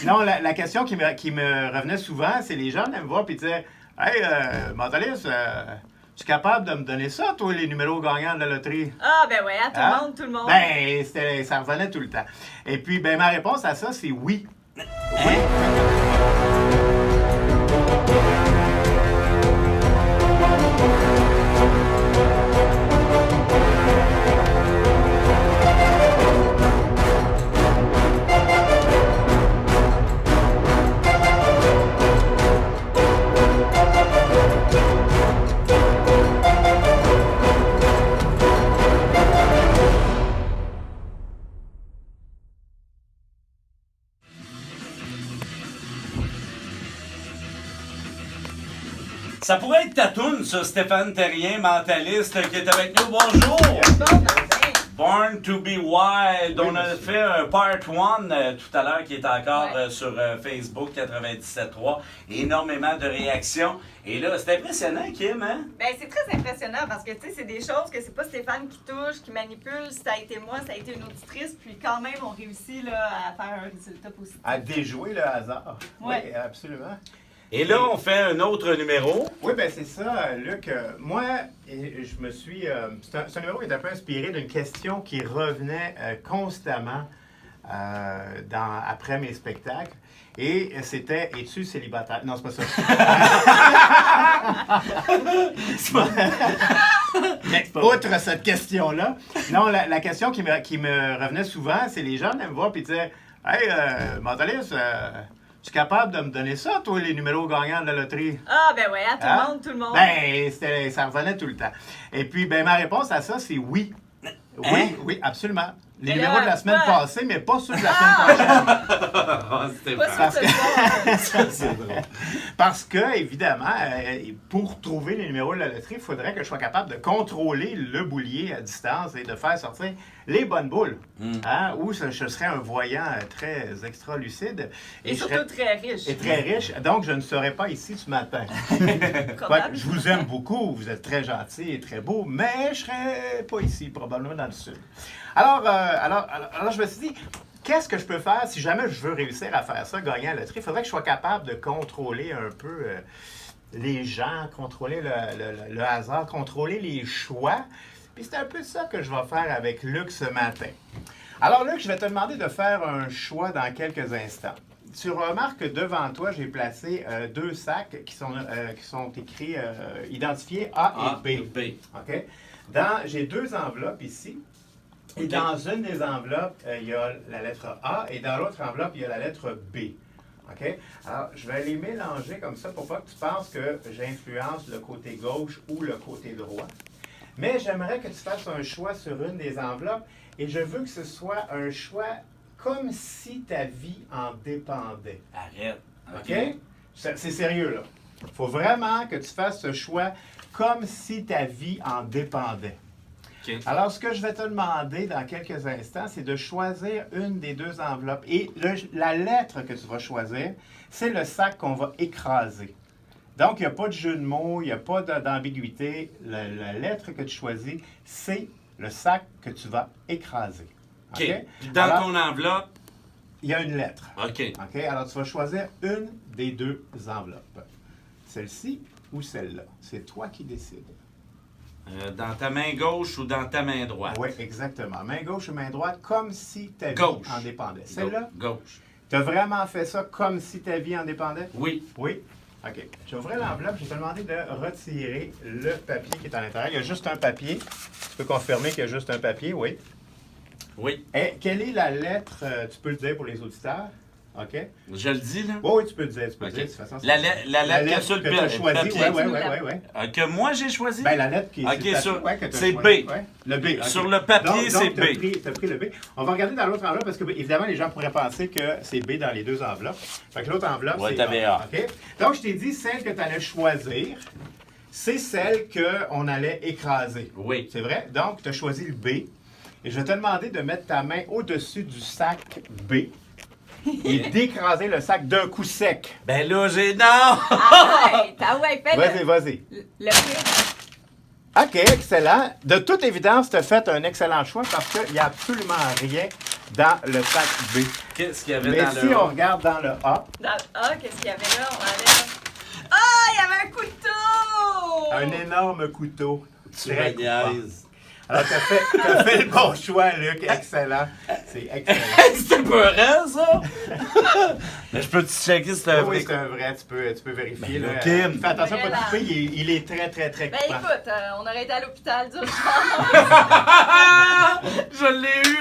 Non, la question qui me revenait souvent, c'est les gens venaient me voir et disaient « Hey, Mandalis, tu es capable de me donner ça, toi, les numéros gagnants de la loterie? » Ah, ben ouais, à tout le monde. Ben, ça revenait tout le temps. Et puis, ben, ma réponse à ça, c'est oui. Oui. Ça pourrait être ta toune, ça, Stéphane Terrien, mentaliste, qui est avec nous. Bonjour! Bon matin. Born to be Wild. On a fait un part 1 tout à l'heure qui est encore sur Facebook 97.3. Énormément de réactions. Et là, c'est impressionnant, Kim, hein? Ben, c'est très impressionnant parce que, tu sais, c'est des choses que c'est pas Stéphane qui touche, qui manipule. Ça a été moi, ça a été une auditrice. Puis quand même, on réussit là, à faire un résultat positif. À déjouer le hasard. Ouais. Oui, absolument. Et là, on fait un autre numéro. Oui, ben c'est ça, Luc. Moi, je me suis... c'est un numéro qui est un peu inspiré d'une question qui revenait constamment après mes spectacles. Et c'était « Es-tu célibataire? » Non, c'est pas ça. Mais outre cette question-là, non, la question qui me revenait souvent, c'est les gens venaient me voir et disaient « Hey, Mandalis, tu es capable de me donner ça, toi, les numéros gagnants de la loterie? » Ah, ben ouais, à tout le monde. Ben, ça revenait tout le temps. Et puis, ben, ma réponse à ça, c'est oui. Oui, oui, absolument. Les Mais numéros là, de la semaine quoi? passée, mais pas ceux de la semaine prochaine. Pas sûr que Ça, c'est drôle. Parce que, évidemment, pour trouver les numéros de la loterie, il faudrait que je sois capable de contrôler le boulier à distance et de faire sortir les bonnes boules. Hein, ou je serais un voyant très extra-lucide. Et surtout très riche. Et très riche. Donc, je ne serais pas ici ce matin. Probable. Je vous aime beaucoup, vous êtes très gentil et très beau, mais je serais pas ici, probablement dans le sud. Alors, je me suis dit, qu'est-ce que je peux faire si jamais je veux réussir à faire ça, gagner à la loterie? Il faudrait que je sois capable de contrôler un peu les gens, contrôler le hasard, contrôler les choix. Puis c'est un peu ça que je vais faire avec Luc ce matin. Alors, Luc, je vais te demander de faire un choix dans quelques instants. Tu remarques que devant toi, j'ai placé deux sacs qui sont écrits, identifiés A et B. OK? J'ai deux enveloppes ici. Et dans une des enveloppes, il y a la lettre A et dans l'autre enveloppe, il y a la lettre B. OK? Alors, je vais les mélanger comme ça pour pas que tu penses que j'influence le côté gauche ou le côté droit. Mais j'aimerais que tu fasses un choix sur une des enveloppes et je veux que ce soit un choix comme si ta vie en dépendait. Arrête. OK? C'est sérieux, là. Il faut vraiment que tu fasses ce choix comme si ta vie en dépendait. Okay. Alors, ce que je vais te demander dans quelques instants, c'est de choisir une des deux enveloppes. Et la lettre que tu vas choisir, c'est le sac qu'on va écraser. Donc, il n'y a pas de jeu de mots, il n'y a pas d'ambiguïté. La lettre que tu choisis, c'est le sac que tu vas écraser. OK. Okay? Dans ton enveloppe, il y a une lettre. OK. OK? Alors, tu vas choisir une des deux enveloppes. Celle-ci ou celle-là. C'est toi qui décides. Dans ta main gauche ou dans ta main droite? Oui, exactement. Main gauche ou main droite, comme si ta vie Gauche. en dépendait. Celle-là? Gauche. Tu as vraiment fait ça comme si ta vie en dépendait? Oui. Oui? OK. Je vais ouvrir l'enveloppe. Je vais te demander de retirer le papier qui est à l'intérieur. Il y a juste un papier. Tu peux confirmer qu'il y a juste un papier, oui. Oui. Et quelle est la lettre, tu peux le dire pour les auditeurs? OK? Je le dis, là? Oui, oui, tu peux le dire. Tu peux le dire, de toute façon. La lettre qui est sur le que tu as choisie. papier. Oui. Que moi, j'ai choisi? Ben, la lettre qui est OK, sur le papier, que tu as c'est choisie. B. Ouais. Le B. OK. Sur le papier, c'est B. Tu as pris le B. On va regarder dans l'autre enveloppe parce que, évidemment, les gens pourraient penser que c'est B dans les deux enveloppes. Fait que l'autre enveloppe, Ouais, c'est t'avais A. OK? Donc, je t'ai dit, celle que tu allais choisir, c'est celle qu'on allait écraser. Oui. C'est vrai? Donc, tu as choisi le B. Et je vais te demander de mettre ta main au-dessus du sac B et d'écraser le sac d'un coup sec. Ben là, j'ai... Non! Ouais, fais-le. Vas-y. Le prix. OK, excellent. De toute évidence, tu as fait un excellent choix parce qu'il n'y a absolument rien dans le sac B. Qu'est-ce qu'il y avait Mais dans si le on regarde dans le A, Dans le A, qu'est-ce qu'il y avait là? On avait... Ah, il y avait un couteau! un énorme couteau. Tu me niaises. Alors, t'as fait le bon choix, Luc. Excellent. C'est excellent. C'était peurant, ça? Mais je peux-tu checker si c'est un Oui, vrai? c'est un vrai. Tu peux vérifier. Ben, Là. Kim. Fais attention à pas Vraiment. te couper. Il est très, très, très Ben coupant. écoute, on aurait été à l'hôpital du jour. Je l'ai eu!